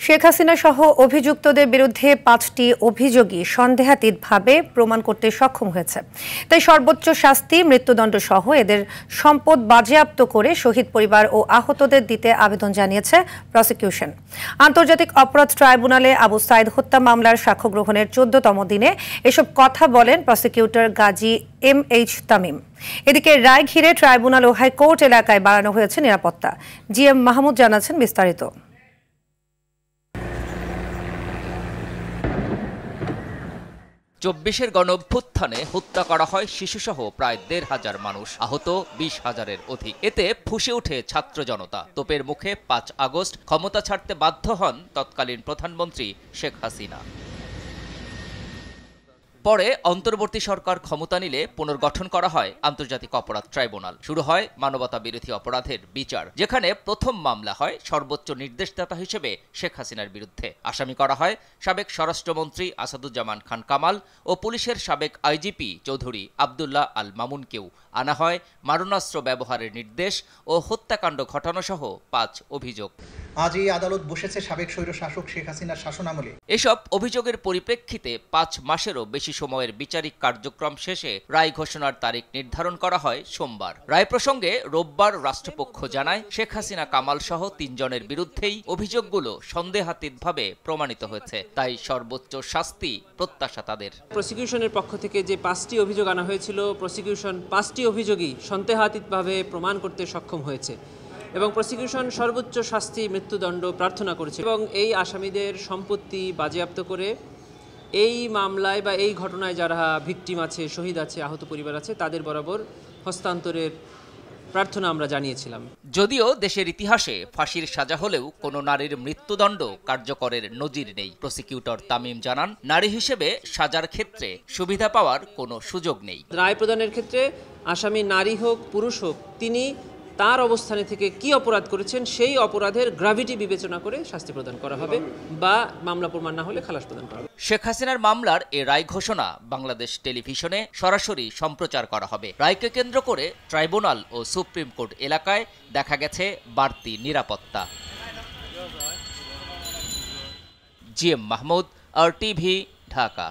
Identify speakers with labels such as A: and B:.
A: শেখ হাসিনা সহ অভিযুক্তদের বিরুদ্ধে ৫টি অভিযোগই সন্দেহাতীতভাবে প্রমাণ করতে সক্ষম হয়েছে। তাই সর্বোচ্চ শাস্তি মৃত্যুদণ্ড সহ এদের সম্পদ বাজেয়াপ্ত করে শহীদ পরিবার ও আহতদের দিতে আবেদন জানিয়েছে প্রসিকিউশন। আন্তর্জাতিক অপরাধ ট্রাইব্যুনালে আবু সাইদ হত্যা মামলার সাক্ষ্য গ্রহণের ১৪তম দিনে এসব কথা বলেন প্রসিকিউটর গাজী MH তামিম। এদিকে রায় ঘিরে ট্রাইব্যুনাল ও হাইকোর্ট এলাকায় বাড়ানো হয়েছে নিরাপত্তা। GM মাহমুদ জানাচ্ছেন বিস্তারিত।
B: ২৪-এর গণঅভ্যুত্থানে হত্যা করা হয় শিশুসহ প্রায় ১,৫০০ মানুষ, আহত ২০,০০০-এর অধিক। এতে ফুঁসে ওঠে ছাত্র জনতা। তোপের মুখে ৫ আগস্ট ক্ষমতা ছাড়তে বাধ্য হন তৎকালীন প্রধানমন্ত্রী শেখ হাসিনা। পরে অন্তর্বর্তী সরকার ক্ষমতা নিলে পুনর্গঠন করা হয় আন্তর্জাতিক অপরাধ ট্রাইব্যুনাল। শুরু হয় মানবতা বিরোধী অপরাধের বিচার, যেখানে প্রথম মামলা হয় সর্বোচ্চ নির্দেশদাতা হিসেবে শেখ হাসিনার বিরুদ্ধে। আসামি করা হয় সাবেক স্বরাষ্ট্রমন্ত্রী আসাদুজ্জামান খান কামাল ও পুলিশের সাবেক IGP চৌধুরী আবদুল্লাহ আল মামুনকেও। আনা হয় মারণাস্ত্র ব্যবহারের নির্দেশ ও হত্যাকাণ্ড ঘটানো সহ ৫ অভিযোগ।
C: আজ এই আদালত বসেছে সাবেক স্বৈরশাসক শেখ হাসিনার শাসনামলে।
B: এসব অভিযোগের পরিপ্রেক্ষিতে ৫ মাসেরও বেশি সময়ের বিচারিক কার্যক্রম শেষে রায় ঘোষণার তারিখ নির্ধারণ করা হয় সোমবার। রায় প্রসঙ্গে রোববার রাষ্ট্রপক্ষ জানায়, শেখ হাসিনা কামাল সহ ৩ জনের বিরুদ্ধেই অভিযোগগুলো সন্দেহাতীতভাবে প্রমাণিত হয়েছে, তাই সর্বোচ্চ শাস্তি প্রত্যাশা তাদের।
D: প্রসিকিউশনের পক্ষ থেকে যে ৫টি অভিযোগ আনা হয়েছিল, প্রসিকিউশন 5টি অভিযোগই সন্দেহাতীতভাবে প্রমাণ করতে সক্ষম হয়েছে এবং প্রসিকিউশন সর্বোচ্চ শাস্তি মৃত্যুদণ্ড প্রার্থনা করেছে এবং এই আসামিদের সম্পত্তি বাজেয়াপ্ত করে এই মামলায় বা এই ঘটনায় যারা ভিকটিম আছে, শহীদ আছে, আহত পরিবার আছে, তাদের বরাবর হস্তান্তরের প্রার্থনা আমরা জানিয়েছিলাম।
B: যদিও দেশের ইতিহাসে ফাঁসির সাজা হলেও কোনো নারীর মৃত্যুদণ্ড কার্যকরের নজির নেই। প্রসিকিউটর তামিম জানান, নারী হিসেবে সাজার ক্ষেত্রে সুবিধা পাওয়ার কোনো সুযোগ নেই।
D: রায় প্রদানের ক্ষেত্রে আসামি নারী হোক পুরুষ হোক, তিনি তার অবস্থানে থেকে কি অপরাধ করেছেন সেই অপরাধের গ্র্যাভিটি বিবেচনা করে শাস্তি প্রদান করা হবে বা মামলা প্রমাণ না হলে খালাস প্রদান করা হবে।
B: শেখ হাসিনার মামলার এ রায় ঘোষণা বাংলাদেশ টেলিভিশনে সরাসরি সম্প্রচার করা হবে। রায়কে কেন্দ্র করে ট্রাইব্যুনাল ও সুপ্রিম কোর্ট এলাকায় দেখা গেছে বাড়তি নিরাপত্তা। GM Mahmud, RTV, Dhaka.